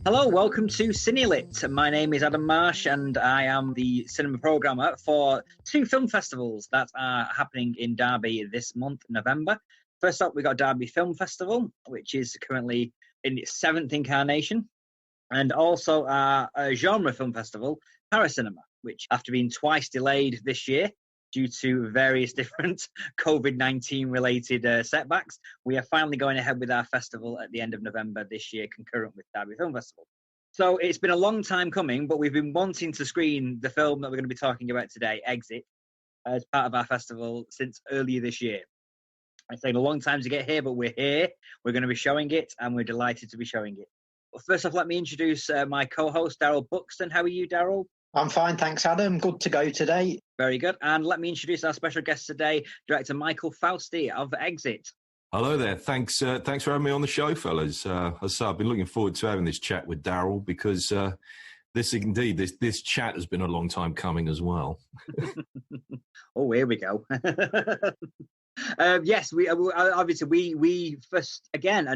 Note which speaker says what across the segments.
Speaker 1: Hello, welcome to CineLit. My name is Adam Marsh and I am the cinema programmer for two film festivals that are happening in Derby this month, November. First up, we got Derby Film Festival, which is currently in its 7th incarnation, and also a genre film festival, Paracinema, which after being twice delayed this year due to various different COVID-19 related setbacks, we are finally going ahead with our festival at the end of November this year, concurrent with Derby Film Festival. So it's been a long time coming, but we've been wanting to screen the film that we're going to be talking about today, Exit, as part of our festival since earlier this year. It's taken a long time to get here, but we're here. We're going to be showing it, and we're delighted to be showing it. Well, first off, let me introduce my co-host, Daryl Buxton. How are you, Daryl?
Speaker 2: I'm fine, thanks, Adam. Good to go today.
Speaker 1: Very good. And let me introduce our special guest today, Director Michael Fausti of Exit.
Speaker 3: Hello there. Thanks for having me on the show, fellas. As I say, I've been looking forward to having this chat with Daryl because this chat has been a long time coming as well.
Speaker 1: Oh, here we go. Yes, we obviously we first again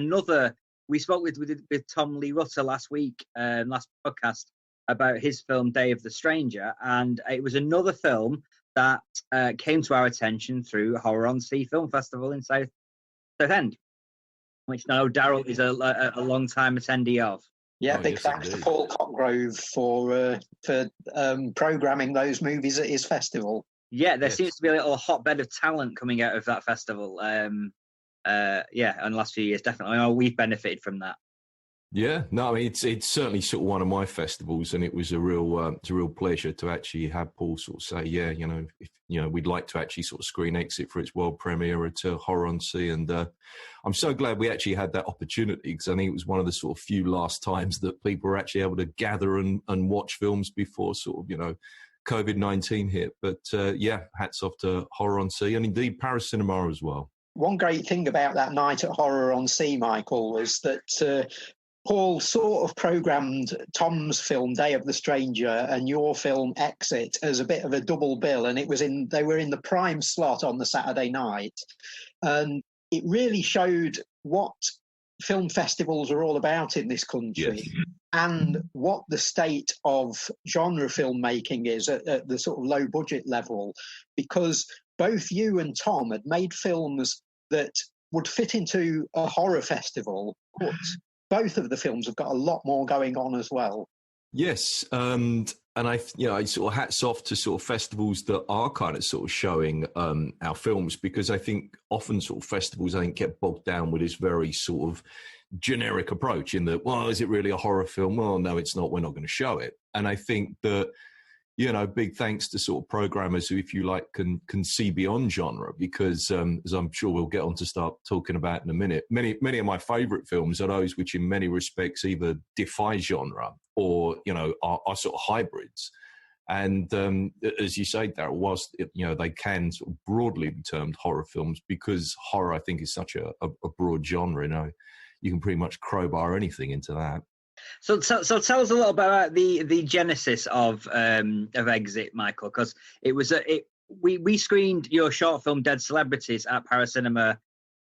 Speaker 1: we spoke with Tom Lee Rutter last week, last podcast, about his film Day of the Stranger, and it was another film that came to our attention through Horror on Sea Film Festival in Southend, which now Daryl is a long-time attendee of.
Speaker 2: Yeah, big thanks to Paul Cotgrove for programming those movies at his festival.
Speaker 1: Yeah, there seems to be a little hotbed of talent coming out of that festival. In the last few years, definitely. I know we've benefited from that.
Speaker 3: Yeah, no, I mean it's certainly sort of one of my festivals, and it was a real pleasure to actually have Paul sort of say, yeah, we'd like to actually sort of screen Exit for its world premiere at Horror on Sea, and I'm so glad we actually had that opportunity because I think it was one of the sort of few last times that people were actually able to gather and watch films before sort of COVID-19 hit. But hats off to Horror on Sea and indeed Paracinema as well.
Speaker 2: One great thing about that night at Horror on Sea, Michael, was that Paul sort of programmed Tom's film Day of the Stranger and your film Exit as a bit of a double bill, and they were in the prime slot on the Saturday night, and it really showed what film festivals are all about in this country. Yes. And what the state of genre filmmaking is at the sort of low budget level, because both you and Tom had made films that would fit into a horror festival, but both of the films have got a lot more going on as well.
Speaker 3: Yes, and I sort of hats off to sort of festivals that are kind of sort of showing our films, because I think often sort of festivals get bogged down with this very sort of generic approach in that, well, is it really a horror film? Well, no, it's not. We're not going to show it. And I think that big thanks to sort of programmers who, if you like, can see beyond genre, because as I'm sure we'll get on to start talking about in a minute, many of my favourite films are those which in many respects either defy genre or, are sort of hybrids. And as you say, Daryl, whilst, they can sort of broadly be termed horror films, because horror, I think, is such a broad genre, you can pretty much crowbar anything into that.
Speaker 1: So tell us a little bit about the genesis of Exit, Michael, because it was we screened your short film Dead Celebrities at Paracinema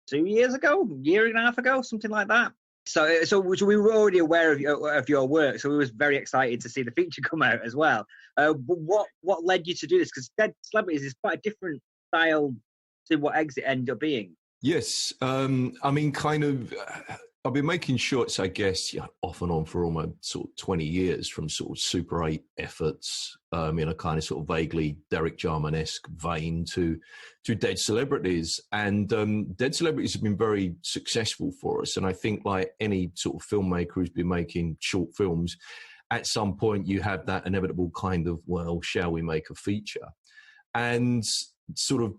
Speaker 1: 2 years ago, year and a half ago, something like that. So we were already aware of your work, so we was very excited to see the feature come out as well. What led you to do this? Because Dead Celebrities is quite a different style to what Exit ended up being.
Speaker 3: Yes, I mean, kind of. I've been making shorts, I guess, off and on for almost sort of 20 years, from sort of Super 8 efforts in a kind of sort of vaguely Derek Jarman-esque vein to Dead Celebrities. And Dead Celebrities have been very successful for us. And I think like any sort of filmmaker who's been making short films, at some point you have that inevitable kind of, well, shall we make a feature? And sort of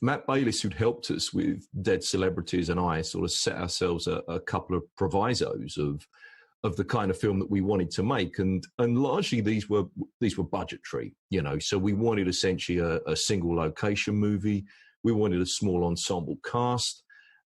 Speaker 3: Matt Bayliss, who'd helped us with Dead Celebrities, and I sort of set ourselves a couple of provisos of the kind of film that we wanted to make, and largely these were budgetary, So we wanted essentially a single location movie. We wanted a small ensemble cast,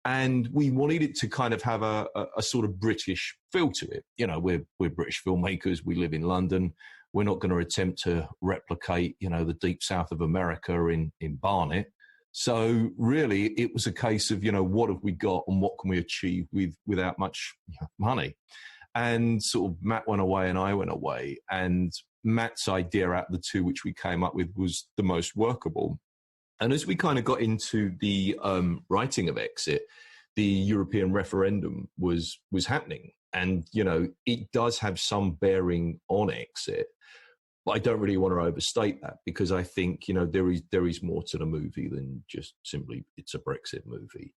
Speaker 3: and we wanted it to kind of have a sort of British feel to it. We're British filmmakers. We live in London. We're not going to attempt to replicate, the deep south of America in Barnet. So really, it was a case of, what have we got and what can we achieve without much money? And sort of Matt went away and I went away. And Matt's idea out of the two, which we came up with, was the most workable. And as we kind of got into the writing of Exit, the European referendum was happening. And, you know, it does have some bearing on Exit. But I don't really want to overstate that, because I think, you know, there is more to the movie than just simply it's a Brexit movie.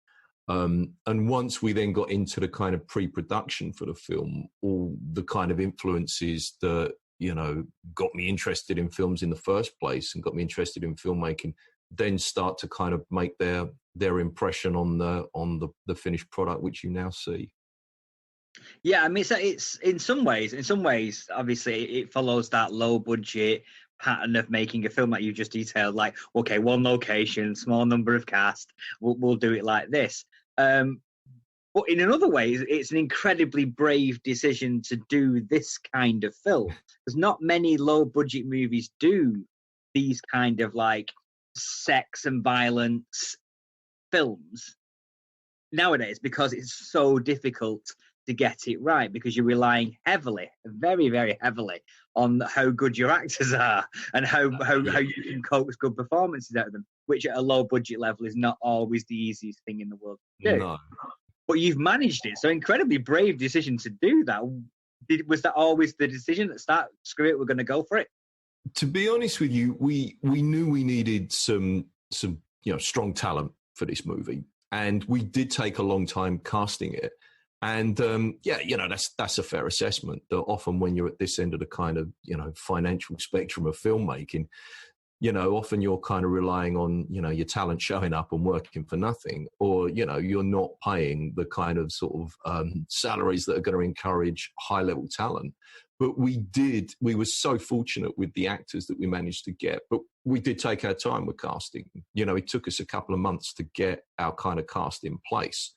Speaker 3: And once we then got into the kind of pre-production for the film, all the kind of influences that, you know, got me interested in films in the first place and got me interested in filmmaking, then start to kind of make their impression on the finished product, which you now see.
Speaker 1: Yeah, I mean, it's in some ways, obviously, it follows that low budget pattern of making a film that you just detailed. Like, okay, one location, small number of cast, we'll do it like this. But in another way, it's an incredibly brave decision to do this kind of film. There's not many low budget movies do these kind of like sex and violence films nowadays, because it's so difficult to get it right, because you're relying heavily, very, very heavily, on how good your actors are and how you can coax good performances out of them, which at a low budget level is not always the easiest thing in the world to do. No. But you've managed it. So incredibly brave decision to do that. Was that always the decision at the start? Screw it, we're going to go for it.
Speaker 3: To be honest with you, we knew we needed some strong talent for this movie, and we did take a long time casting it. And that's a fair assessment. That often when you're at this end of the kind of financial spectrum of filmmaking, often you're kind of relying on your talent showing up and working for nothing, or you're not paying the kind of sort of salaries that are going to encourage high level talent. But we were so fortunate with the actors that we managed to get. But we did take our time with casting. It took us a couple of months to get our kind of cast in place.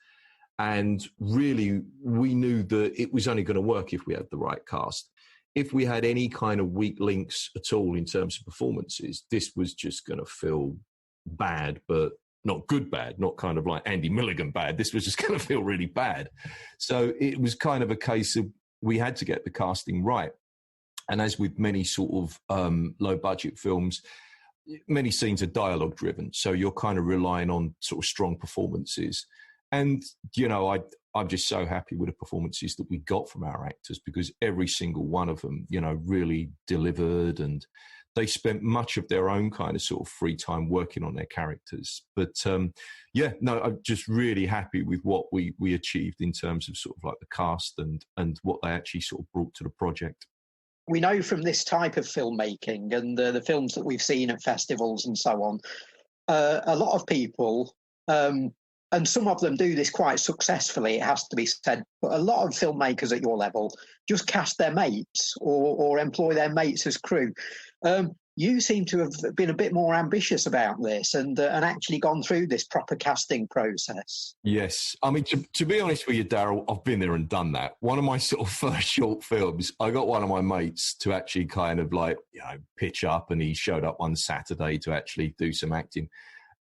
Speaker 3: And really, we knew that it was only going to work if we had the right cast. If we had any kind of weak links at all in terms of performances, this was just going to feel bad, but not good bad, not kind of like Andy Milligan bad. This was just going to feel really bad. So it was kind of a case of we had to get the casting right. And as with many sort of low-budget films, many scenes are dialogue-driven. So you're kind of relying on sort of strong performances. And, I'm just so happy with the performances that we got from our actors, because every single one of them, really delivered, and they spent much of their own kind of sort of free time working on their characters. But, I'm just really happy with what we achieved in terms of sort of like the cast and what they actually sort of brought to the project.
Speaker 2: We know from this type of filmmaking and the films that we've seen at festivals and so on, a lot of people... and some of them do this quite successfully, it has to be said, but a lot of filmmakers at your level just cast their mates or employ their mates as crew. You seem to have been a bit more ambitious about this and actually gone through this proper casting process.
Speaker 3: Yes. I mean, to be honest with you, Daryl, I've been there and done that. One of my sort of first short films, I got one of my mates to actually kind of like, pitch up, and he showed up one Saturday to actually do some acting.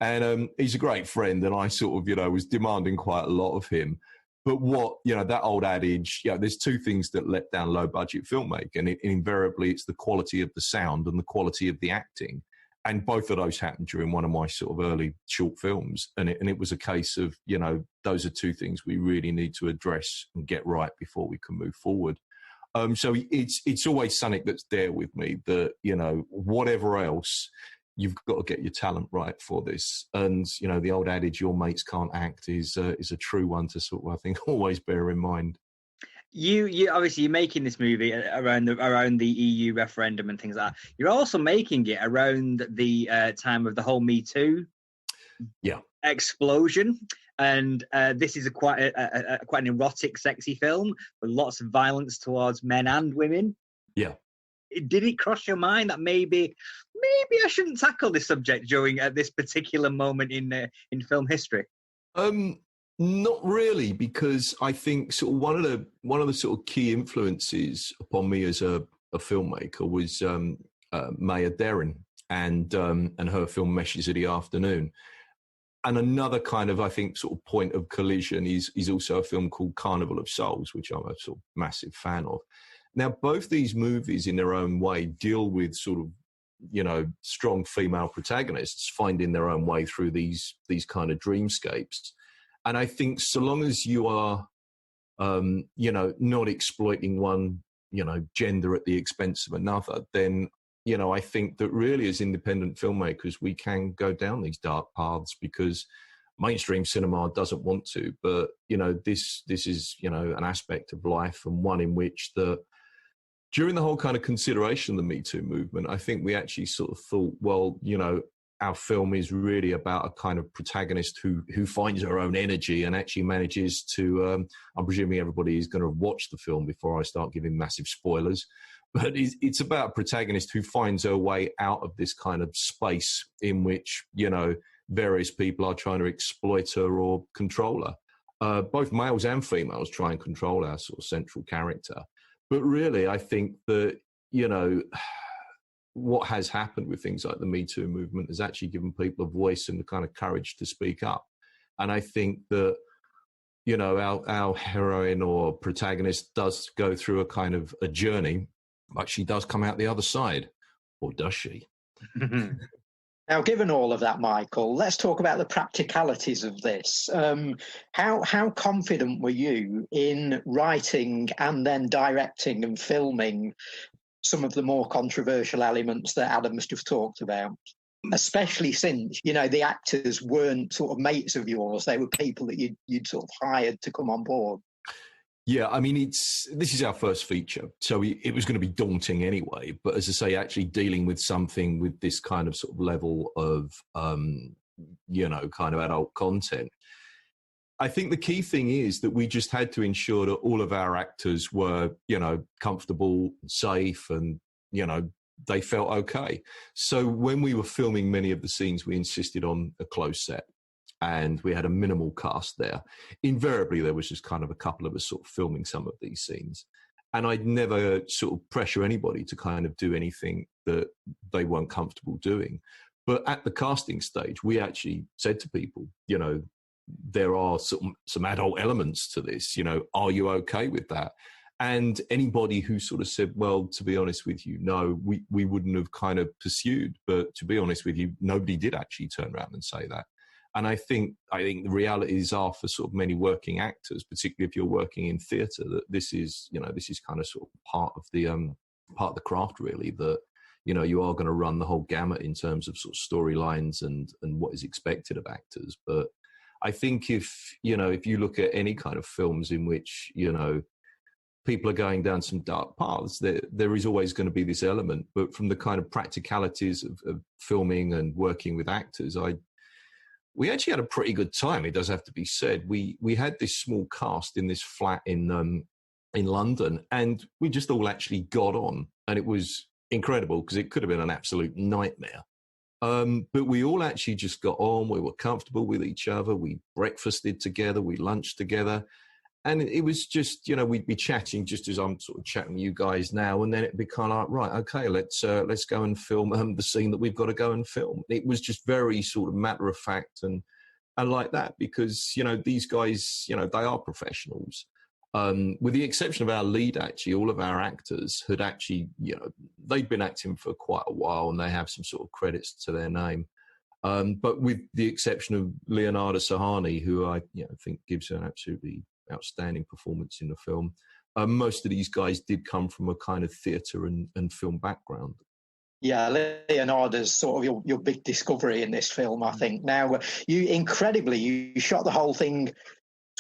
Speaker 3: And he's a great friend, and I sort of, was demanding quite a lot of him. But what, that old adage, there's two things that let down low-budget filmmaking, and invariably it's the quality of the sound and the quality of the acting. And both of those happened during one of my sort of early short films. And it was a case of, those are two things we really need to address and get right before we can move forward. So it's always something that's there with me that, whatever else, you've got to get your talent right for this. And, the old adage, your mates can't act, is a true one to sort of, I think, always bear in mind.
Speaker 1: You obviously, you're making this movie around the EU referendum and things like that. You're also making it around the time of the whole Me Too explosion. And this is quite an erotic, sexy film with lots of violence towards men and women.
Speaker 3: Yeah.
Speaker 1: Did it cross your mind that maybe I shouldn't tackle this subject during this particular moment in film history?
Speaker 3: Not really, because I think sort of one of the sort of key influences upon me as a filmmaker was Maya Deren and her film Meshes of the Afternoon. another kind of, I think, sort of point of collision is also a film called Carnival of Souls, which I'm a sort of massive fan of. Now, both these movies in their own way deal with sort of, strong female protagonists finding their own way through these kind of dreamscapes. And I think so long as you are, not exploiting one, gender at the expense of another, then, I think that really as independent filmmakers, we can go down these dark paths because mainstream cinema doesn't want to. But, this is, an aspect of life, and one in which during the whole kind of consideration of the Me Too movement, I think we actually sort of thought, well, our film is really about a kind of protagonist who finds her own energy and actually manages to, I'm presuming everybody is going to watch the film before I start giving massive spoilers, but it's about a protagonist who finds her way out of this kind of space in which, various people are trying to exploit her or control her. Both males and females try and control our sort of central character. But really, I think that, what has happened with things like the Me Too movement has actually given people a voice and the kind of courage to speak up. And I think that, our heroine or protagonist does go through a kind of a journey, but she does come out the other side. Or does she?
Speaker 2: Now, given all of that, Michael, let's talk about the practicalities of this. How confident were you in writing and then directing and filming some of the more controversial elements that Adam's just talked about? Especially since, the actors weren't sort of mates of yours. They were people that you'd sort of hired to come on board.
Speaker 3: Yeah, I mean, this is our first feature, so it was going to be daunting anyway. But as I say, actually dealing with something with this kind of sort of level of, kind of adult content, I think the key thing is that we just had to ensure that all of our actors were, comfortable, safe, and, they felt okay. So when we were filming many of the scenes, we insisted on a closed set. And we had a minimal cast there. Invariably, there was just kind of a couple of us sort of filming some of these scenes. And I'd never sort of pressure anybody to kind of do anything that they weren't comfortable doing. But at the casting stage, we actually said to people, there are some adult elements to this. Are you okay with that? And anybody who sort of said, well, to be honest with you, no, we wouldn't have kind of pursued. But to be honest with you, nobody did actually turn around and say that. And I think the realities are for sort of many working actors, particularly if you're working in theatre, that this is kind of sort of part of the craft, really, that, you are going to run the whole gamut in terms of sort of storylines and what is expected of actors. But I think if you look at any kind of films in which, people are going down some dark paths, there is always going to be this element. But from the kind of practicalities of filming and working with actors, we actually had a pretty good time. It does have to be said. We had this small cast in this flat in London, and we just all actually got on, and it was incredible because it could have been an absolute nightmare. But we all actually just got on. We were comfortable with each other. We breakfasted together. We lunched together. And it was just, we'd be chatting just as I'm sort of chatting with you guys now. And then it'd be kind of like, right, okay, let's go and film the scene that we've got to go and film. It was just very sort of matter of fact and like that because, these guys, they are professionals. With the exception of our lead, actually, all of our actors had actually, they'd been acting for quite a while and they have some sort of credits to their name. But with the exception of Leonardo Sahani, who I think gives an absolutely outstanding performance in the film. Most of these guys did come from a kind of theatre and film background.
Speaker 2: Yeah, Leonardo's sort of your big discovery in this film, I think. Now, you shot the whole thing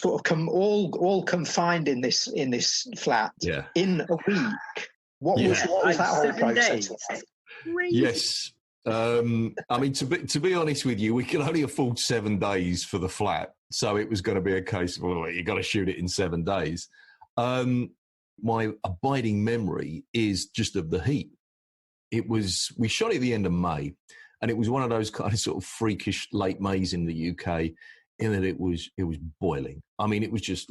Speaker 2: sort of all confined in this flat in a week. What was that whole process?
Speaker 3: Yes. I mean, to be honest with you, we could only afford 7 days for the flat. So it was going to be a case of, well, you got to shoot it in 7 days. My abiding memory is just of the heat. We shot it at the end of May, and it was one of those kind of sort of freakish late Mays in the UK in that it was boiling. I mean, it was just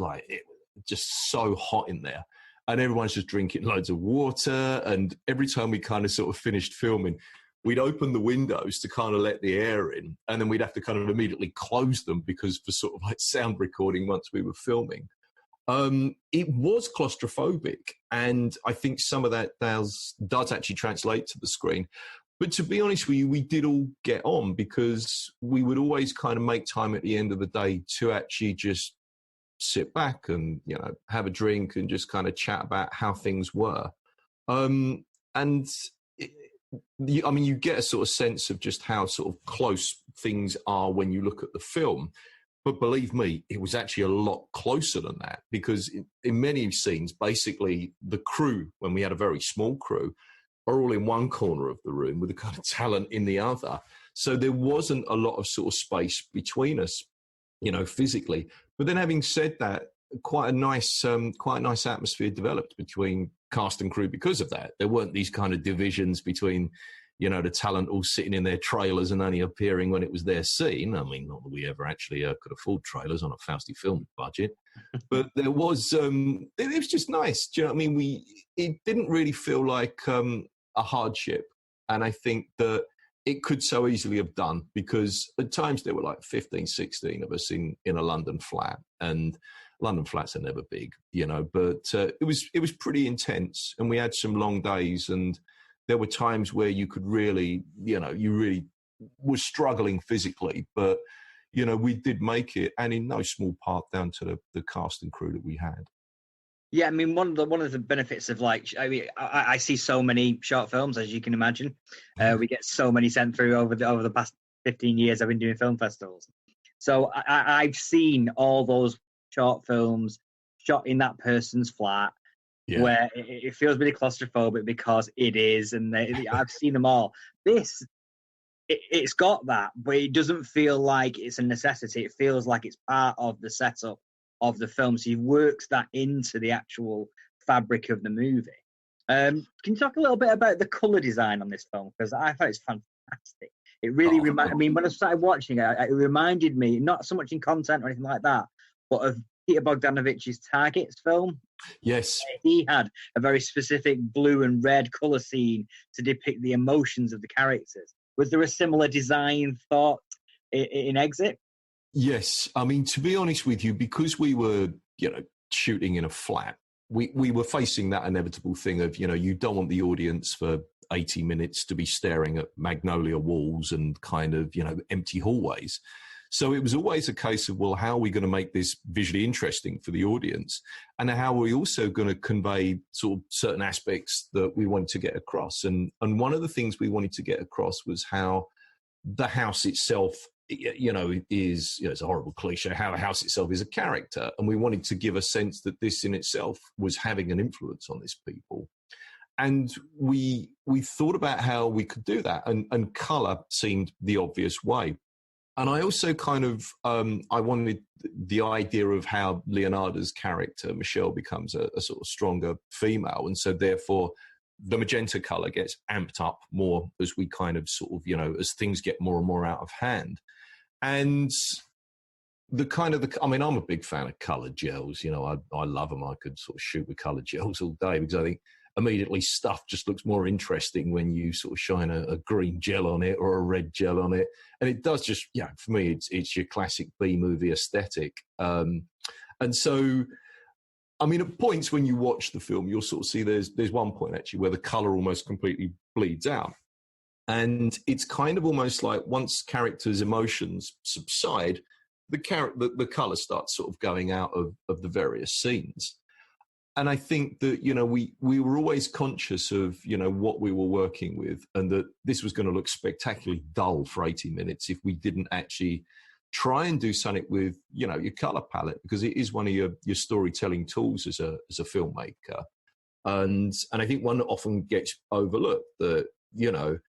Speaker 3: so hot in there. And everyone's just drinking loads of water. And every time we kind of sort of finished filming, we'd open the windows to kind of let the air in, and then we'd have to kind of immediately close them because for sort of like sound recording once we were filming. It was claustrophobic, and I think some of that does actually translate to the screen. But to be honest with you, we did all get on because we would always kind of make time at the end of the day to actually just sit back and, you know, have a drink and just kind of chat about how things were. You get a sort of sense of just how sort of close things are when you look at the film. But believe me, it was actually a lot closer than that, because in many scenes, basically the crew, when we had a very small crew, are all in one corner of the room with the kind of talent in the other. So there wasn't a lot of sort of space between us, you know, physically. But then having said that, quite a nice atmosphere developed between cast and crew because of that. There weren't these kind of divisions between, you know, the talent all sitting in their trailers and only appearing when it was their scene. I mean, not that we ever actually could afford trailers on a Fausti film budget, but there was, it was just nice. Do you know what I mean? It didn't really feel like a hardship. And I think that it could so easily have done, because at times there were like 15, 16 of us in a London flat, and London flats are never big, you know, but it was pretty intense, and we had some long days, and there were times where you could really, you know, you really were struggling physically, but, you know, we did make it, and in no small part down to the cast and crew that we had.
Speaker 1: Yeah, I mean, one of the benefits of, like, I mean, I see so many short films, as you can imagine. We get so many sent through over the past 15 years I've been doing film festivals. So I've seen all those short films shot in that person's flat, where it feels really claustrophobic because it is, and I've seen them all. It's got that, but it doesn't feel like it's a necessity. It feels like it's part of the setup of the film, so you've worked that into the actual fabric of the movie. Can you talk a little bit about the colour design on this film? Because I thought it's fantastic. It really I mean, when I started watching it, it reminded me, not so much in content or anything like that, but of Peter Bogdanovich's Target's film.
Speaker 3: Yes.
Speaker 1: He had a very specific blue and red colour scene to depict the emotions of the characters. Was there a similar design thought in Exit?
Speaker 3: Yes. I mean, to be honest with you, because we were, you know, shooting in a flat, we were facing that inevitable thing of, you know, you don't want the audience for 80 minutes to be staring at magnolia walls and kind of, you know, empty hallways. So it was always a case of, well, how are we going to make this visually interesting for the audience? And how are we also going to convey sort of certain aspects that we wanted to get across? And one of the things we wanted to get across was how the house itself, you know, is, you know, it's a horrible cliche, how a house itself is a character. And we wanted to give a sense that this in itself was having an influence on these people. And we thought about how we could do that, and colour seemed the obvious way. And I also kind of, I wanted the idea of how Leonardo's character, Michelle, becomes a sort of stronger female. And so therefore, the magenta colour gets amped up more as we kind of sort of, you know, as things get more and more out of hand. And I mean, I'm a big fan of coloured gels. You know, I love them. I could sort of shoot with coloured gels all day, because I think immediately stuff just looks more interesting when you sort of shine a green gel on it or a red gel on it. And it does just, yeah, for me, it's your classic B-movie aesthetic. And so, I mean, at points when you watch the film, you'll sort of see there's one point actually where the colour almost completely bleeds out. And it's kind of almost like once characters' emotions subside, the colour starts sort of going out of the various scenes. And I think that, you know, we were always conscious of, you know, what we were working with, and that this was going to look spectacularly dull for 80 minutes if we didn't actually try and do something with, you know, your colour palette, because it is one of your storytelling tools as a filmmaker. And I think one that often gets overlooked, that, you know,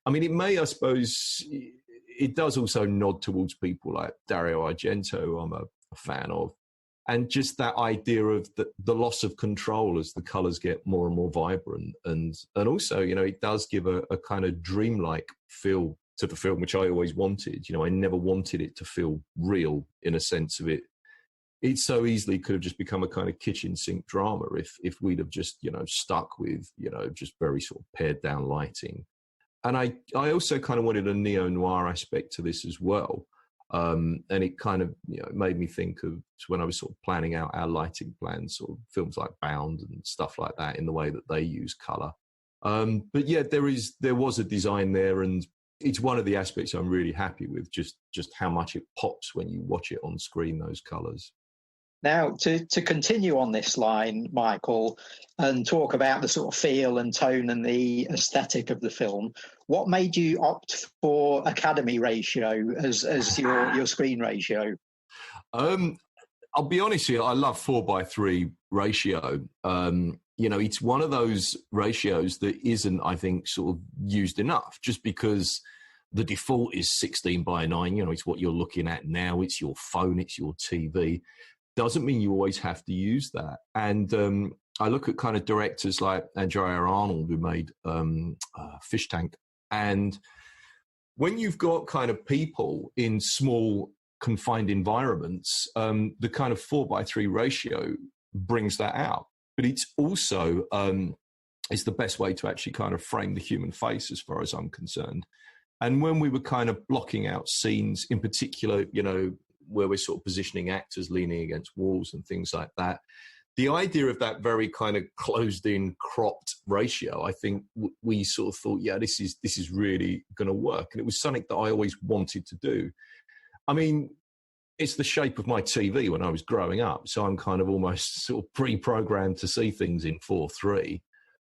Speaker 3: I mean, it may, I suppose, it does also nod towards people like Dario Argento, I'm a fan of. And just that idea of the loss of control as the colours get more and more vibrant. And also, you know, it does give a kind of dreamlike feel to the film, which I always wanted. You know, I never wanted it to feel real in a sense of it. It so easily could have just become a kind of kitchen sink drama if we'd have just, you know, stuck with, you know, just very sort of pared down lighting. And I also kind of wanted a neo-noir aspect to this as well. And it kind of, made me think of when I was sort of planning out our lighting plans, sort of films like Bound and stuff like that, in the way that they use colour. But yeah, there was a design there, and it's one of the aspects I'm really happy with, just how much it pops when you watch it on screen, those colours.
Speaker 2: Now, to continue on this line, Michael, and talk about the sort of feel and tone and the aesthetic of the film, what made you opt for Academy ratio as your screen ratio?
Speaker 3: I'll be honest here, I love 4:3 ratio. It's one of those ratios that isn't, I think, sort of used enough, just because the default is 16:9. It's what you're looking at now. It's your phone, it's your TV. Doesn't mean you always have to use that. And I look at kind of directors like Andrea Arnold, who made Fish Tank. And when you've got kind of people in small, confined environments, the kind of 4:3 ratio brings that out. But it's also, it's the best way to actually kind of frame the human face, as far as I'm concerned. And when we were kind of blocking out scenes, in particular, where we're sort of positioning actors leaning against walls and things like that, the idea of that very kind of closed-in, cropped ratio, I think we sort of thought, yeah, this is really going to work. And it was something that I always wanted to do. I mean, it's the shape of my TV when I was growing up, so I'm kind of almost sort of pre-programmed to see things in 4:3.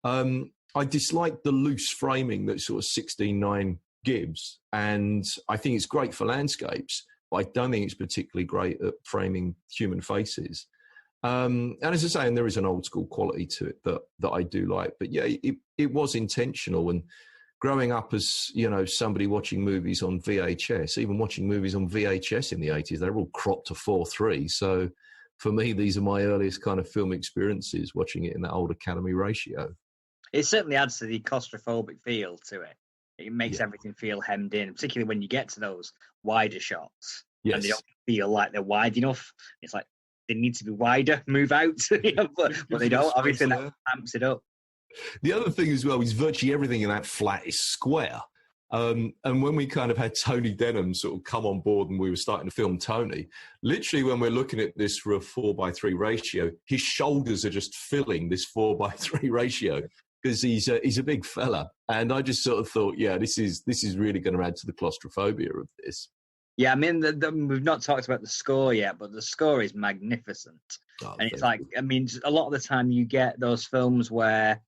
Speaker 3: I dislike the loose framing that sort of 16:9 gives, and I think it's great for landscapes, but I don't think it's particularly great at framing human faces. And as I say, and there is an old school quality to it that I do like. But yeah, it was intentional. And growing up as, somebody watching movies on VHS, even watching movies on VHS in the 80s, they're all cropped to 4:3. So for me, these are my earliest kind of film experiences, watching it in that old Academy ratio.
Speaker 1: It certainly adds to the claustrophobic feel to it. It makes everything feel hemmed in, particularly when you get to those wider shots.
Speaker 3: Yes.
Speaker 1: And they don't feel like they're wide enough. It's like they need to be wider, move out, but they don't. Obviously, that amps it up.
Speaker 3: The other thing as well is virtually everything in that flat is square. And when we kind of had Tony Denham sort of come on board and we were starting to film Tony, literally when we're looking at this for a 4:3 ratio, his shoulders are just filling this 4:3 ratio because he's a big fella. And I just sort of thought, yeah, this is really going to add to the claustrophobia of this.
Speaker 1: Yeah, I mean, we've not talked about the score yet, but the score is magnificent. Oh, and it's like, I mean, a lot of the time you get those films where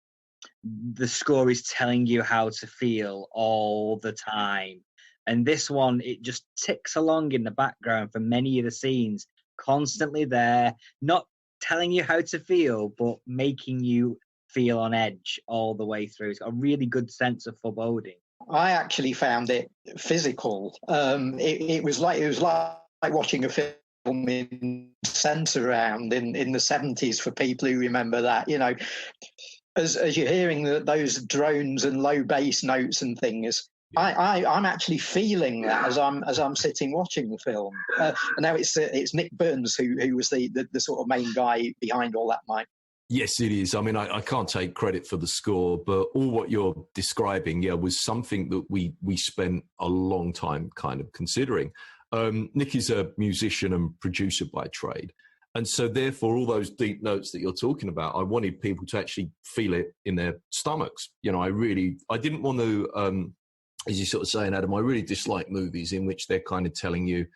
Speaker 1: the score is telling you how to feel all the time. And this one, it just ticks along in the background for many of the scenes, constantly there, not telling you how to feel, but making you feel on edge all the way through. It's got a really good sense of foreboding.
Speaker 2: I actually found it physical. It was like watching a film in Sense-Around in the 70s, for people who remember that. As you're hearing those drones and low bass notes and things, I'm actually feeling that as I'm sitting watching the film. And now it's Nick Burns who was the sort of main guy behind all that, Mike.
Speaker 3: Yes, it is. I mean, I can't take credit for the score, but all what you're describing, was something that we spent a long time kind of considering. Nick is a musician and producer by trade. And so therefore, all those deep notes that you're talking about, I wanted people to actually feel it in their stomachs. I didn't want to, as you're sort of saying, Adam, I really dislike movies in which they're kind of telling you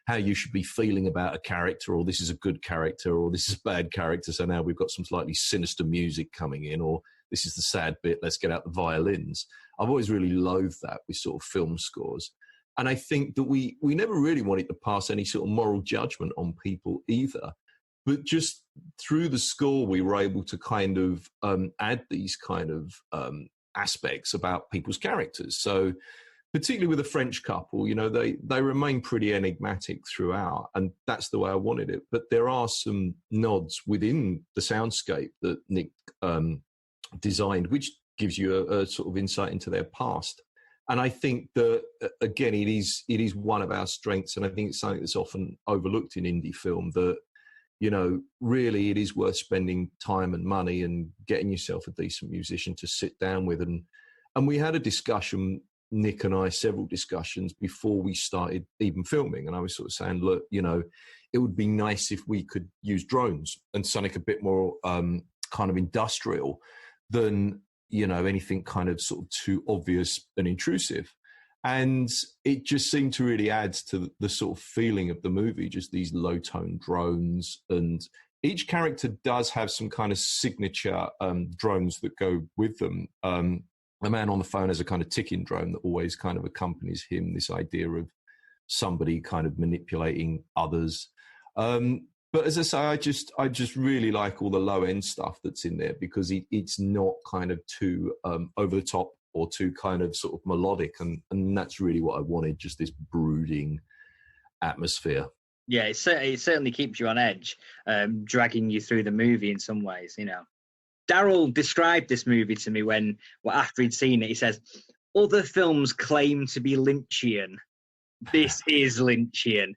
Speaker 3: how you should be feeling about a character, or this is a good character, or this is a bad character, so now we've got some slightly sinister music coming in, or this is the sad bit, let's get out the violins. I've always really loathed that with sort of film scores. And I think that we never really wanted to pass any sort of moral judgment on people either. But just through the score, we were able to kind of add these kind of aspects about people's characters. So particularly with a French couple, they remain pretty enigmatic throughout, and that's the way I wanted it. But there are some nods within the soundscape that Nick designed, which gives you a sort of insight into their past. And I think that, again, it is one of our strengths, and I think it's something that's often overlooked in indie film, that, really it is worth spending time and money and getting yourself a decent musician to sit down with and And we had a discussion, Nick and I, several discussions before we started even filming. And I was sort of saying, look, you know, it would be nice if we could use drones and something a bit more kind of industrial than, you know, anything kind of sort of too obvious and intrusive. And it just seemed to really add to the sort of feeling of the movie, just these low-tone drones. And each character does have some kind of signature drones that go with them. A man on the phone has a kind of ticking drone that always kind of accompanies him, this idea of somebody kind of manipulating others. But as I say, I just really like all the low-end stuff that's in there, because it's not kind of too over the top or too kind of sort of melodic. And that's really what I wanted, just this brooding atmosphere.
Speaker 1: Yeah, it certainly keeps you on edge, dragging you through the movie in some ways, you know. Daryl described this movie to me after he'd seen it. He says, other films claim to be Lynchian. This is Lynchian.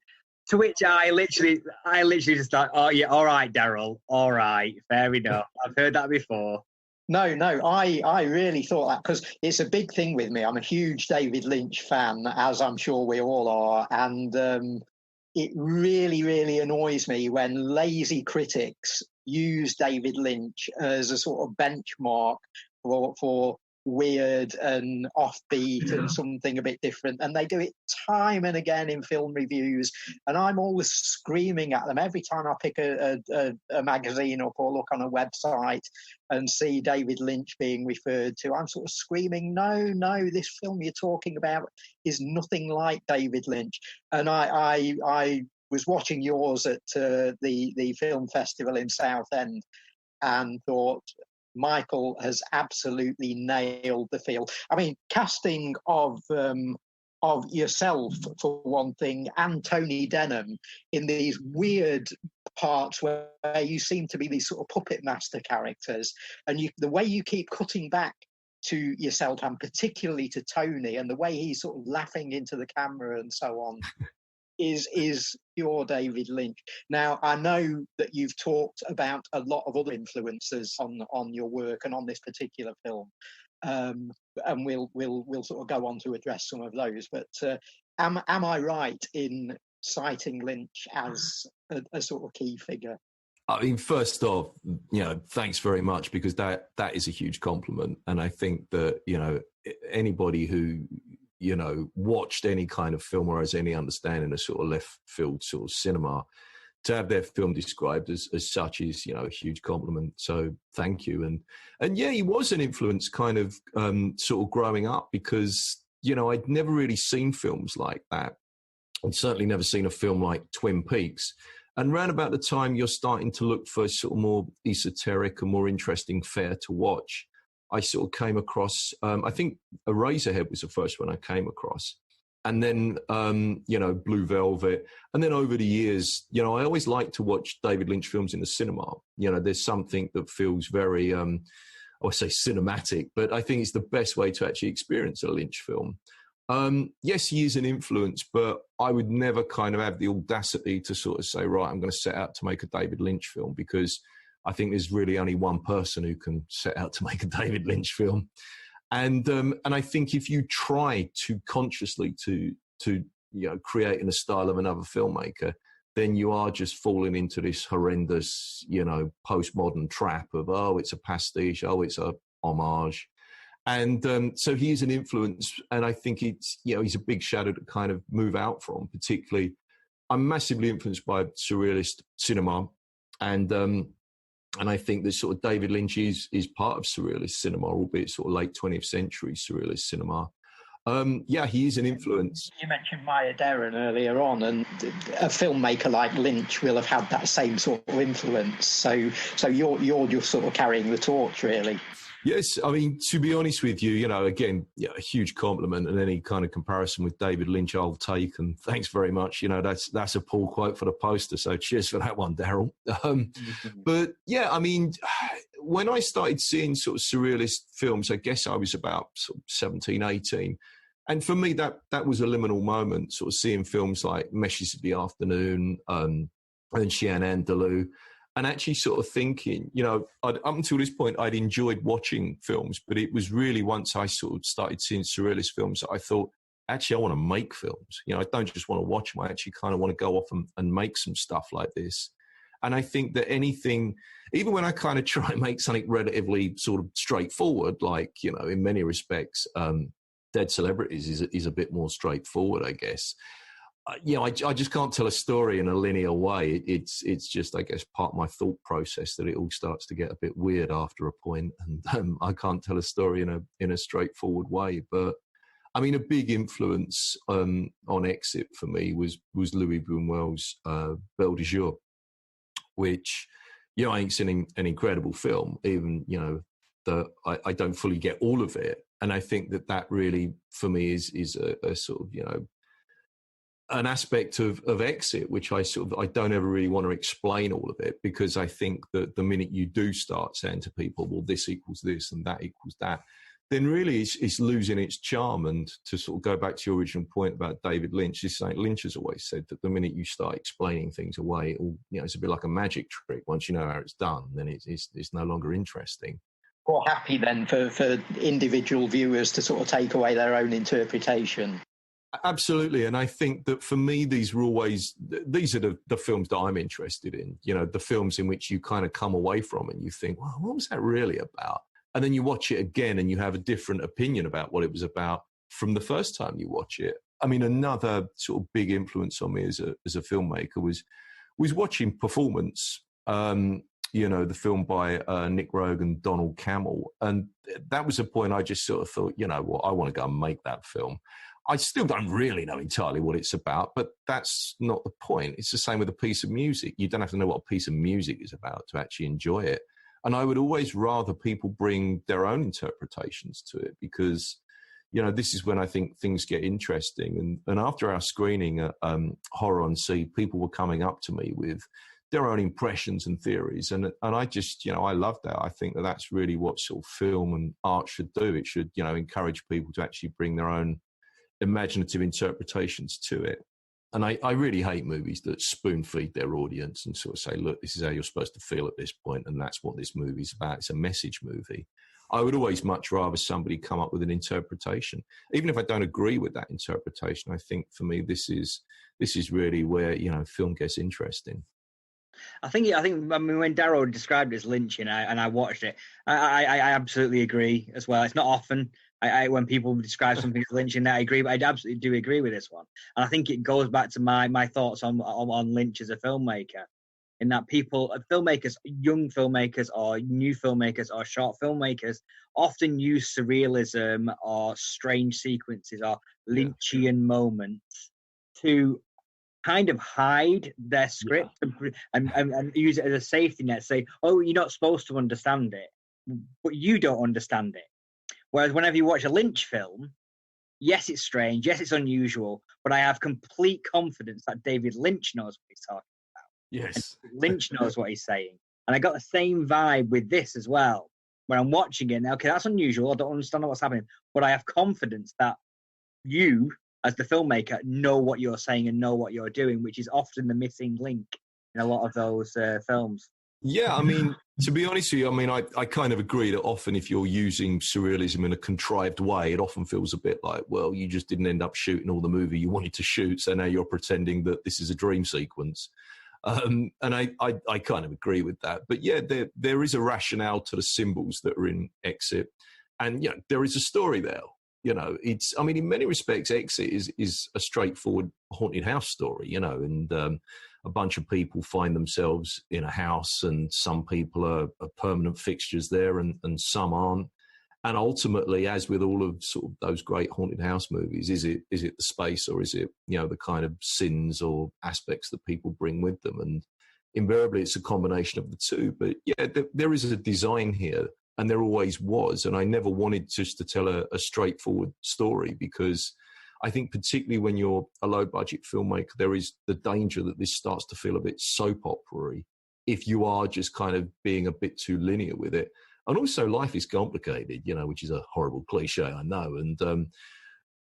Speaker 1: To which I literally just thought, oh yeah, all right, Daryl, all right, fair enough. I've heard that before.
Speaker 2: No, I really thought that, because it's a big thing with me. I'm a huge David Lynch fan, as I'm sure we all are, and it really, really annoys me when lazy critics use David Lynch as a sort of benchmark for weird and offbeat and something a bit different, and they do it time and again in film reviews, and I'm always screaming at them every time I pick a magazine up or look on a website and see David Lynch being referred to. I'm sort of screaming, no, this film you're talking about is nothing like David Lynch. And I was watching yours at the film festival in Southend and thought, Michael has absolutely nailed the feel. I mean, casting of yourself, for one thing, and Tony Denham in these weird parts where you seem to be these sort of puppet master characters, and the way you keep cutting back to yourself, and particularly to Tony, and the way he's sort of laughing into the camera and so on, is pure David Lynch. Now, I know that you've talked about a lot of other influences on your work and on this particular film, and we'll sort of go on to address some of those. But am I right in citing Lynch as a sort of key figure?
Speaker 3: I mean, first off, you know, thanks very much, because that is a huge compliment. And I think that, you know, anybody who, you know, watched any kind of film or has any understanding of sort of left field sort of cinema, to have their film described as such is, you know, a huge compliment. So thank you. And yeah, he was an influence kind of sort of growing up, because, you know, I'd never really seen films like that, and certainly never seen a film like Twin Peaks. And round about the time you're starting to look for sort of more esoteric and more interesting fare to watch, I sort of came across, I think Eraserhead was the first one I came across. And then, you know, Blue Velvet. And then over the years, you know, I always like to watch David Lynch films in the cinema. You know, there's something that feels very, I would say cinematic, but I think it's the best way to actually experience a Lynch film. Yes, he is an influence, but I would never kind of have the audacity to sort of say, right, I'm going to set out to make a David Lynch film, because I think there's really only one person who can set out to make a David Lynch film. And I think if you try to consciously to you know, create in the style of another filmmaker, then you are just falling into this horrendous, you know, postmodern trap of, oh, it's a pastiche, oh, it's a homage. And so he's an influence, and I think it's, you know, he's a big shadow to kind of move out from. Particularly, I'm massively influenced by surrealist cinema, and I think that sort of David Lynch is part of surrealist cinema, albeit sort of late 20th century surrealist cinema. Yeah, he is an influence.
Speaker 2: You mentioned Maya Deren earlier on, and a filmmaker like Lynch will have had that same sort of influence. So you're just sort of carrying the torch, really.
Speaker 3: Yes, I mean, to be honest with you, you know, again, yeah, a huge compliment, and any kind of comparison with David Lynch I'll take, and thanks very much. You know, that's a pull quote for the poster, so cheers for that one, Daryl. But yeah, I mean, when I started seeing sort of surrealist films, I guess I was about sort of 17, 18. And for me, that was a liminal moment, sort of seeing films like Meshes of the Afternoon, and Chien Andalou. and actually sort of thinking, up until this point, I'd enjoyed watching films, but it was really once I sort of started seeing surrealist films that I thought, actually, I want to make films. I don't just want to watch them. I actually kind of want to go off and make some stuff like this. And I think that anything, even when I kind of try and make something relatively sort of straightforward, like, in many respects, Dead Celebrities is a bit more straightforward, I guess. I just can't tell a story in a linear way. It's just, I guess, part of my thought process that it all starts to get a bit weird after a point, and I can't tell a story in a straightforward way. But I mean, a big influence on Exit for me was Louis Buñuel's Belle de Jour, which, I think is an incredible film, even, I don't fully get all of it. And I think that really, for me, is a sort of, an aspect of Exit, which I don't ever really want to explain all of it, because I think that the minute you do start saying to people, well, this equals this and that equals that, then really it's losing its charm. And to sort of go back to your original point about David Lynch, Lynch has always said that the minute you start explaining things away, it's a bit like a magic trick. Once you know how it's done, then it's no longer interesting.
Speaker 2: Or happy then for individual viewers to sort of take away their own interpretation.
Speaker 3: Absolutely. And I think that for me, these are the films that I'm interested in, the films in which you kind of come away from and you think, well, what was that really about? And then you watch it again and you have a different opinion about what it was about from the first time you watch it. I mean, another sort of big influence on me as a filmmaker was watching Performance, the film by Nick Roeg and Donald Cammell. And that was a point I just sort of thought, I want to go and make that film. I still don't really know entirely what it's about, but that's not the point. It's the same with a piece of music. You don't have to know what a piece of music is about to actually enjoy it. And I would always rather people bring their own interpretations to it, because, this is when I think things get interesting. And after our screening at Horror on Sea, people were coming up to me with their own impressions and theories. And I just, I love that. I think that that's really what sort of film and art should do. It should, encourage people to actually bring their own imaginative interpretations to it. And I really hate movies that spoon feed their audience and sort of say, look, this is how you're supposed to feel at this point, and that's what this movie's about. It's a message movie. I would always much rather somebody come up with an interpretation. Even if I don't agree with that interpretation, I think for me, this is really where, film gets interesting.
Speaker 1: I mean, when Darrow described it as Lynch and I watched it, I absolutely agree as well. It's not often when people describe something as Lynch and I agree, but I absolutely do agree with this one. And I think it goes back to my thoughts on Lynch as a filmmaker, in that filmmakers, young filmmakers or new filmmakers or short filmmakers often use surrealism or strange sequences or Lynchian moments to kind of hide their script and use it as a safety net. Say, oh, you're not supposed to understand it, but you don't understand it. Whereas whenever you watch a Lynch film, yes, it's strange, yes, it's unusual, but I have complete confidence that David Lynch knows what he's talking about.
Speaker 3: Yes.
Speaker 1: And Lynch knows what he's saying. And I got the same vibe with this as well. When I'm watching it, now, okay, that's unusual, I don't understand what's happening, but I have confidence that you, as the filmmaker, know what you're saying and know what you're doing, which is often the missing link in a lot of those films.
Speaker 3: Yeah, I mean, to be honest with you, I mean, I kind of agree that often if you're using surrealism in a contrived way, it often feels a bit like, well, you just didn't end up shooting all the movie you wanted to shoot, so now you're pretending that this is a dream sequence. And I kind of agree with that. But yeah, there is a rationale to the symbols that are in Exit. And, there is a story there. In many respects, Exit is a straightforward haunted house story, and a bunch of people find themselves in a house, and some people are permanent fixtures there and some aren't. And ultimately, as with all of sort of those great haunted house movies, is it the space, or is it, the kind of sins or aspects that people bring with them? And invariably, it's a combination of the two. But yeah, there is a design here. And there always was. And I never wanted just to tell a straightforward story, because I think particularly when you're a low-budget filmmaker, there is the danger that this starts to feel a bit soap opera-y if you are just kind of being a bit too linear with it. And also life is complicated, which is a horrible cliche, I know. And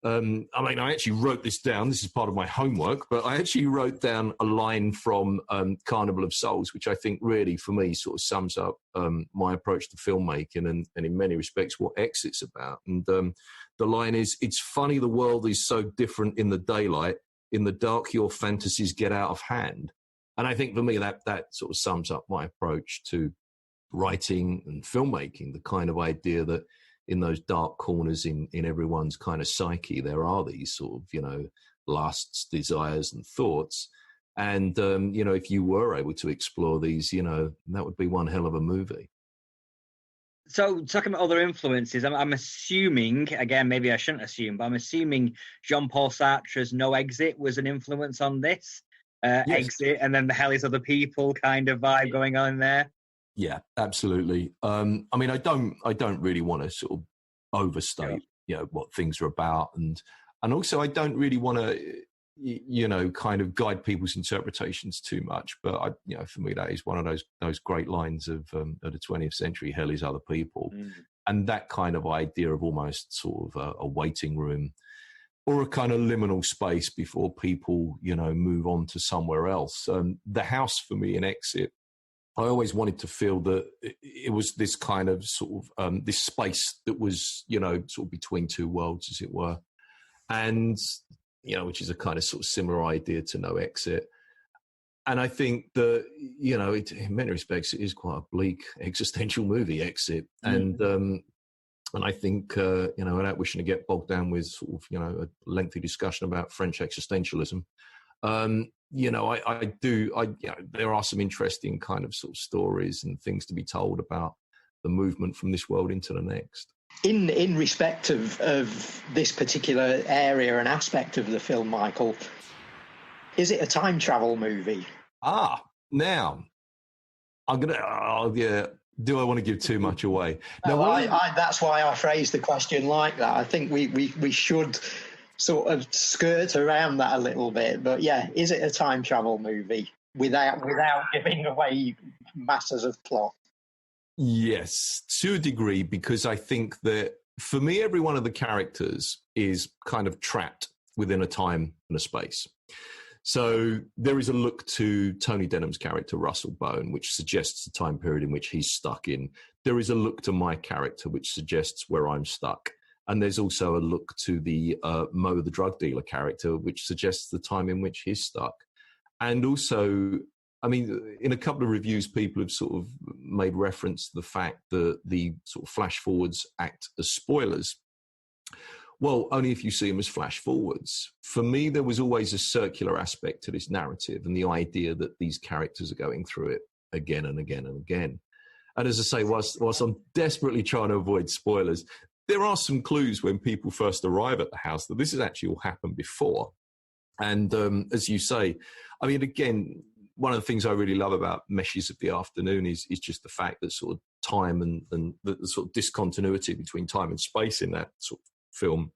Speaker 3: I mean, I actually wrote this down. This is part of my homework, but I actually wrote down a line from Carnival of Souls, which I think really, for me, sort of sums up my approach to filmmaking and in many respects what Exit's about. And the line is, "It's funny the world is so different in the daylight. In the dark, your fantasies get out of hand." And I think for me, that sort of sums up my approach to writing and filmmaking, the kind of idea that in those dark corners in everyone's kind of psyche, there are these sort of, lusts, desires and thoughts. And, if you were able to explore these, that would be one hell of a movie.
Speaker 1: So talking about other influences, I'm assuming, again, maybe I shouldn't assume, but I'm assuming Jean-Paul Sartre's No Exit was an influence on this. Yes. Exit, and then the Hell is Other People kind of vibe going on there.
Speaker 3: Yeah, absolutely. I mean, I don't really want to sort of overstate, what things are about, and also I don't really want to, kind of guide people's interpretations too much. But for me, that is one of those great lines of the 20th century. Hell is Other People, and that kind of idea of almost sort of a waiting room or a kind of liminal space before people, move on to somewhere else. The house for me in Exit, I always wanted to feel that it was this kind of sort of this space that was, sort of between two worlds, as it were. And, which is a kind of sort of similar idea to No Exit. And I think that, in many respects, it is quite a bleak existential movie, Exit. And I think, without wishing to get bogged down with sort of, a lengthy discussion about French existentialism, there are some interesting kind of sort of stories and things to be told about the movement from this world into the next.
Speaker 2: In respect of this particular area and aspect of the film, Michael, is it a time travel movie?
Speaker 3: Now, I'm going to, do I want to give too much away?
Speaker 2: No, that's why I phrased the question like that. I think we should sort of skirt around that a little bit, but yeah, is it a time travel movie without giving away masses of plot?
Speaker 3: Yes, to a degree, because I think that for me, every one of the characters is kind of trapped within a time and a space. So there is a look to Tony Denham's character, Russell Bone, which suggests the time period in which he's stuck in. There is a look to my character, which suggests where I'm stuck. And there's also a look to the Mo, the drug dealer character, which suggests the time in which he's stuck. And also, I mean, in a couple of reviews, people have sort of made reference to the fact that the sort of flash forwards act as spoilers. Well, only if you see them as flash forwards. For me, there was always a circular aspect to this narrative and the idea that these characters are going through it again and again and again. And as I say, whilst I'm desperately trying to avoid spoilers, there are some clues when people first arrive at the house that this has actually all happened before. And as you say, I mean, again, one of the things I really love about Meshes of the Afternoon is just the fact that sort of time and the sort of discontinuity between time and space in that sort of film.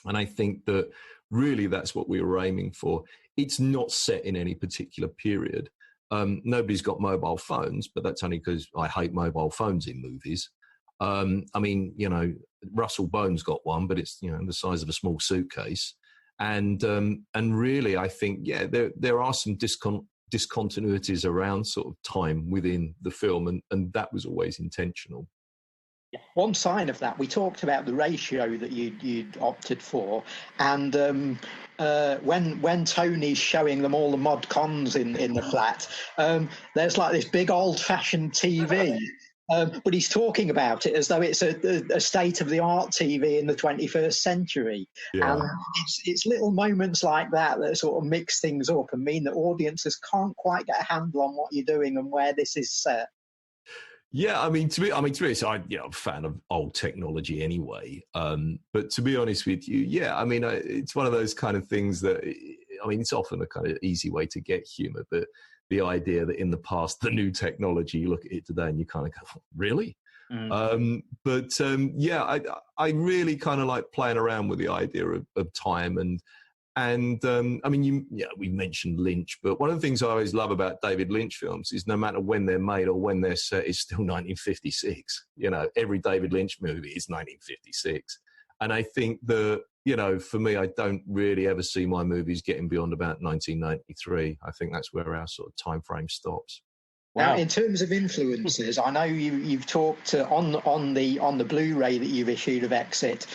Speaker 3: And I think that really that's what we were aiming for. It's not set in any particular period. Nobody's got mobile phones, but that's only because I hate mobile phones in movies. I mean, Russell Bone's got one, but it's, the size of a small suitcase. And really, I think, yeah, there are some discontinuities around sort of time within the film, and that was always intentional.
Speaker 2: One sign of that, we talked about the ratio that you'd opted for, and when Tony's showing them all the mod cons in the flat, there's like this big old-fashioned TV. But he's talking about it as though it's a state-of-the-art TV in the 21st century. Yeah. And it's little moments like that sort of mix things up and mean that audiences can't quite get a handle on what you're doing and where this is set.
Speaker 3: Yeah, I mean, to be honest, I'm a fan of old technology anyway. But to be honest with you, yeah, I mean, it's one of those kind of things that, I mean, it's often a kind of easy way to get humour, but the idea that in the past, the new technology, you look at it today and you kind of go, really? Mm. Yeah, I really kind of like playing around with the idea of time. And I mean, we mentioned Lynch, but one of the things I always love about David Lynch films is no matter when they're made or when they're set, it's still 1956. Every David Lynch movie is 1956. And I think that you know, for me, I don't really ever see my movies getting beyond about 1993. I think that's where our sort of time frame stops.
Speaker 2: Wow. Now, in terms of influences, I know you've talked on the Blu-ray that you've issued of Exit.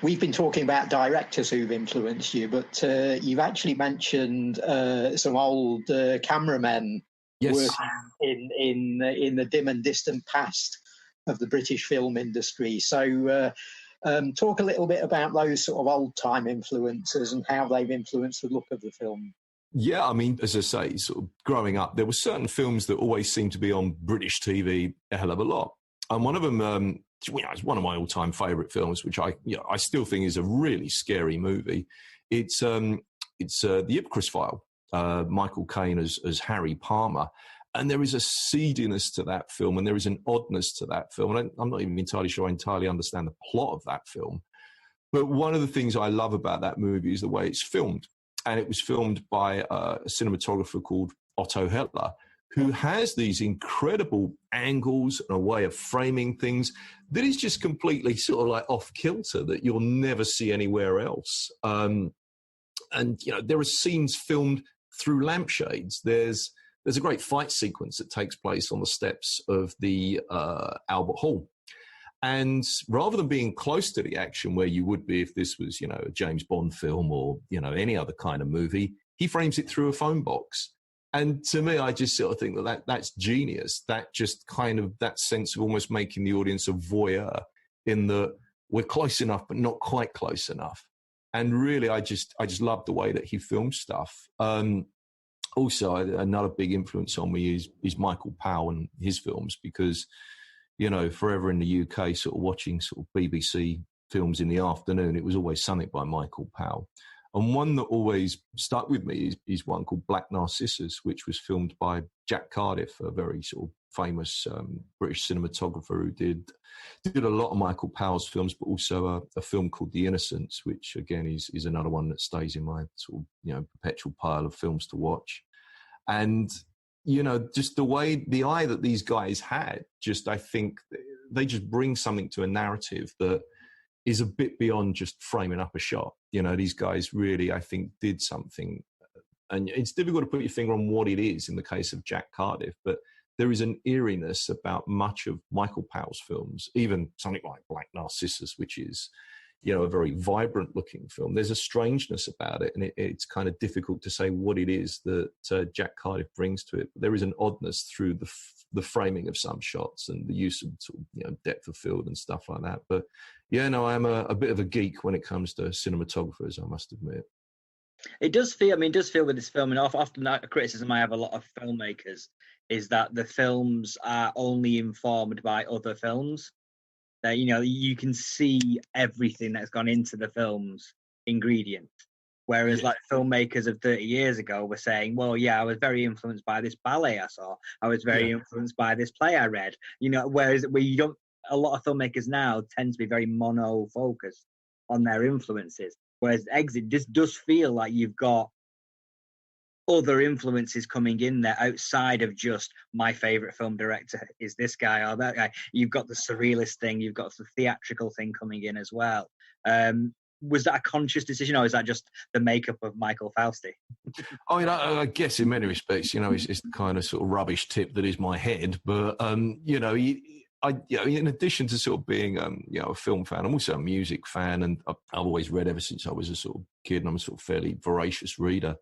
Speaker 2: We've been talking about directors who've influenced you, but you've actually mentioned some old cameramen working in the dim and distant past of the British film industry. So talk a little bit about those sort of old-time influences and how they've influenced the look of the film.
Speaker 3: Yeah, I mean, as I say, sort of growing up, there were certain films that always seemed to be on British TV a hell of a lot. And one of them, it's one of my all-time favourite films, which I still think is a really scary movie. It's The Ipcress File, Michael Caine as Harry Palmer. And there is a seediness to that film, and there is an oddness to that film. And I'm not even entirely sure I entirely understand the plot of that film. But one of the things I love about that movie is the way it's filmed. And it was filmed by a cinematographer called Otto Hettler, who has these incredible angles and a way of framing things that is just completely sort of like off kilter that you'll never see anywhere else. And, you know, there are scenes filmed through lampshades. There's a great fight sequence that takes place on the steps of the Albert Hall. And rather than being close to the action where you would be if this was, you know, a James Bond film or, you know, any other kind of movie, he frames it through a phone box. And to me, I just sort of think that's genius. That just kind of, that sense of almost making the audience a voyeur in that we're close enough, but not quite close enough. And really, I just love the way that he films stuff. Also, another big influence on me is Michael Powell and his films, because, you know, forever in the UK, sort of watching sort of BBC films in the afternoon, it was always something by Michael Powell. And one that always stuck with me is one called Black Narcissus, which was filmed by Jack Cardiff, a very sort of famous British cinematographer who did a lot of Michael Powell's films, but also a film called The Innocents, which again is another one that stays in my sort of, you know, perpetual pile of films to watch. And, you know, just the eye that these guys had, just, I think they just bring something to a narrative that is a bit beyond just framing up a shot. You know, these guys really, I think, did something. And it's difficult to put your finger on what it is in the case of Jack Cardiff, but there is an eeriness about much of Michael Powell's films, even something like Black Narcissus, which is, you know, a very vibrant looking film. There's a strangeness about it, and it's kind of difficult to say what it is that Jack Cardiff brings to it. But there is an oddness through the framing of some shots and the use of sort of, you know, depth of field and stuff like that. But yeah, no, I'm a bit of a geek when it comes to cinematographers, I must admit.
Speaker 1: It does feel with this film, and often a criticism I have a lot of filmmakers is that the films are only informed by other films. That, you know, you can see everything that's gone into the film's ingredient. Whereas like filmmakers of 30 years ago were saying, well, yeah, I was very influenced by this ballet I saw. I was very influenced by this play I read. You know, whereas a lot of filmmakers now tend to be very mono-focused on their influences. Whereas Exit just does feel like you've got other influences coming in there outside of just my favorite film director is this guy or that guy. You've got the surrealist thing, you've got the theatrical thing coming in as well. Was that a conscious decision, or is that just the makeup of Michael Fausti?
Speaker 3: I mean, I guess in many respects, you know, it's the kind of sort of rubbish tip that is my head. But you know, in addition to sort of being you know, a film fan, I'm also a music fan, and I've always read ever since I was a sort of kid, and I'm a sort of fairly voracious reader.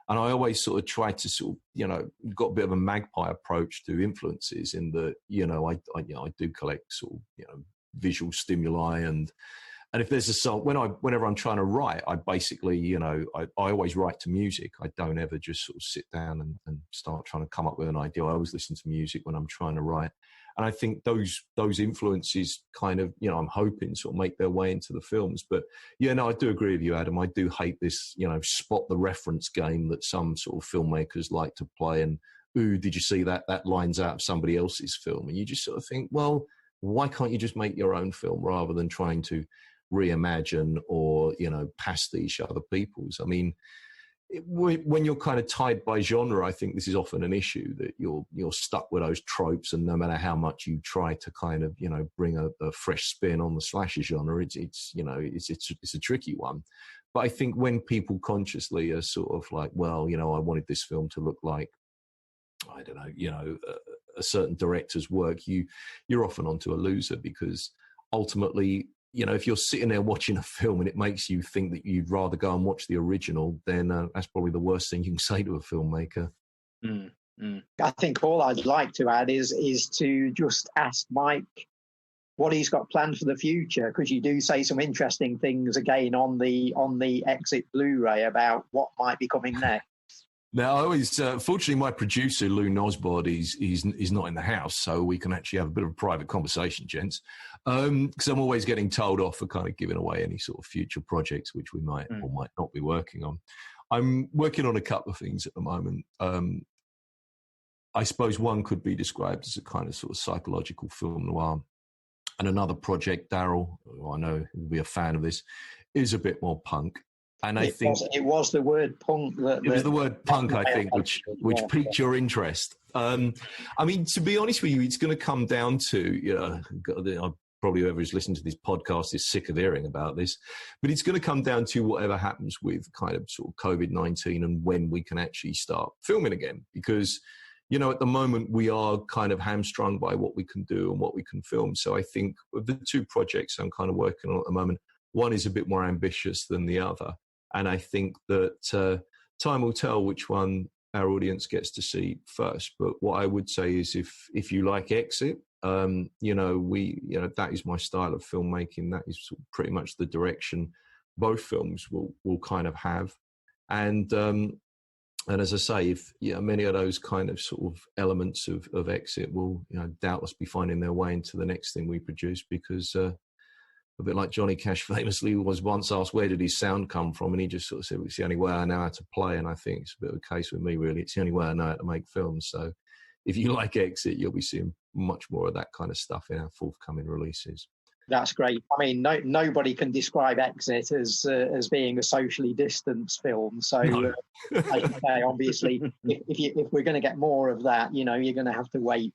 Speaker 3: And I always sort of try to sort of, you know, got a bit of a magpie approach to influences in that, you know, I do collect sort of, you know, visual stimuli, and if there's a song, whenever I'm trying to write, I basically, you know, I always write to music. I don't ever just sort of sit down and start trying to come up with an idea. I always listen to music when I'm trying to write. And I think those influences kind of, you know, I'm hoping sort of make their way into the films. But yeah, no, I do agree with you, Adam. I do hate this, you know, spot the reference game that some sort of filmmakers like to play. And, ooh, did you see that? That line's out of somebody else's film. And you just sort of think, well, why can't you just make your own film rather than trying to reimagine or, you know, pastiche other people's? I mean, when you're kind of tied by genre, I think this is often an issue, that you're stuck with those tropes, and no matter how much you try to kind of, bring a fresh spin on the slasher genre, it's a tricky one. But I think when people consciously are sort of like, well, I wanted this film to look like, I don't know, a certain director's work, you're often onto a loser, because ultimately, if you're sitting there watching a film and it makes you think that you'd rather go and watch the original, then that's probably the worst thing you can say to a filmmaker.
Speaker 2: I think all I'd like to add is to just ask Mike what he's got planned for the future, because you do say some interesting things again on the Exit Blu-ray about what might be coming next.
Speaker 3: Now, I always, fortunately, my producer, Lou Nosbod, he's not in the house, so we can actually have a bit of a private conversation, gents, because I'm always getting told off for kind of giving away any sort of future projects which we might or might not be working on. I'm working on a couple of things at the moment. I suppose one could be described as a kind of sort of psychological film noir. And another project, Daryl, who I know will be a fan of this, is a bit more punk. And I think
Speaker 2: it was the word punk.
Speaker 3: It was the word punk, I think, which piqued your interest. I mean, to be honest with you, it's going to come down to, probably whoever's listening to this podcast is sick of hearing about this, but it's going to come down to whatever happens with kind of sort of COVID-19 and when we can actually start filming again. Because, at the moment we are kind of hamstrung by what we can do and what we can film. So I think of the two projects I'm kind of working on at the moment, one is a bit more ambitious than the other. And I think that time will tell which one our audience gets to see first. But what I would say is, if you like Exit, that is my style of filmmaking. That is pretty much the direction both films will kind of have. And as I say, if many of those kind of sort of elements of Exit will doubtless be finding their way into the next thing we produce, because a bit like Johnny Cash famously was once asked, where did his sound come from? And he just sort of said, well, it's the only way I know how to play. And I think it's a bit of a case with me, really. It's the only way I know how to make films. So if you like Exit, you'll be seeing much more of that kind of stuff in our forthcoming releases.
Speaker 2: That's great. I mean, nobody can describe Exit as being a socially distanced film. So,
Speaker 3: No.
Speaker 2: like I say, obviously, if we're going to get more of that, you're going to have to wait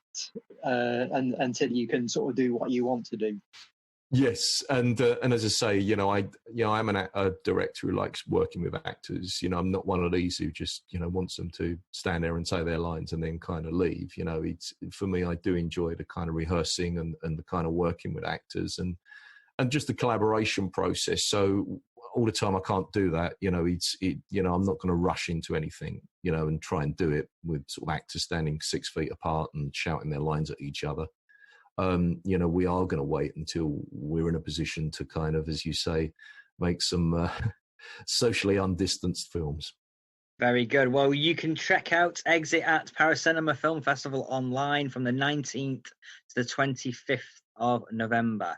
Speaker 2: until you can sort of do what you want to do.
Speaker 3: Yes, and as I say, I'm a director who likes working with actors. I'm not one of these who just wants them to stand there and say their lines and then kind of leave. It's, for me, I do enjoy the kind of rehearsing and the kind of working with actors and just the collaboration process. So all the time I can't do that. I'm not going to rush into anything, and try and do it with sort of actors standing 6 feet apart and shouting their lines at each other. We are going to wait until we're in a position to kind of, as you say, make some socially undistanced films.
Speaker 1: Very good. Well, you can check out Exit at Paracinema Film Festival online from the 19th to the 25th of November.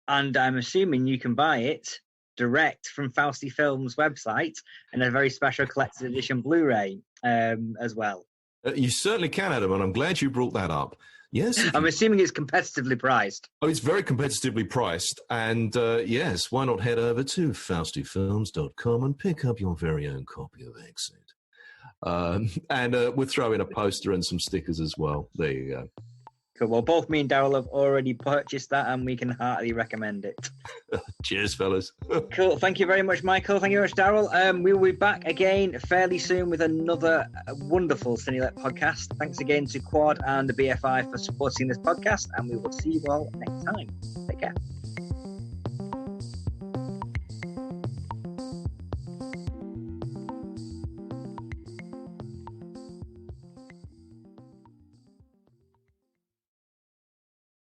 Speaker 1: And I'm assuming you can buy it direct from Fausti Films' website and a very special collector's edition Blu-ray as well.
Speaker 3: You certainly can, Adam, and I'm glad you brought that up. Yes.
Speaker 1: I'm assuming it's competitively priced.
Speaker 3: Oh, it's very competitively priced. And yes, why not head over to faustifilms.com and pick up your very own copy of Exit. And we'll throw in a poster and some stickers as well. There you go.
Speaker 1: Cool. Well, both me and Daryl have already purchased that, and we can heartily recommend it.
Speaker 3: Cheers, fellas.
Speaker 1: Cool. Thank you very much, Michael. Thank you very much, Daryl. We will be back again fairly soon with another wonderful Cinelet podcast. Thanks again to Quad and the BFI for supporting this podcast, and we will see you all next time. Take care.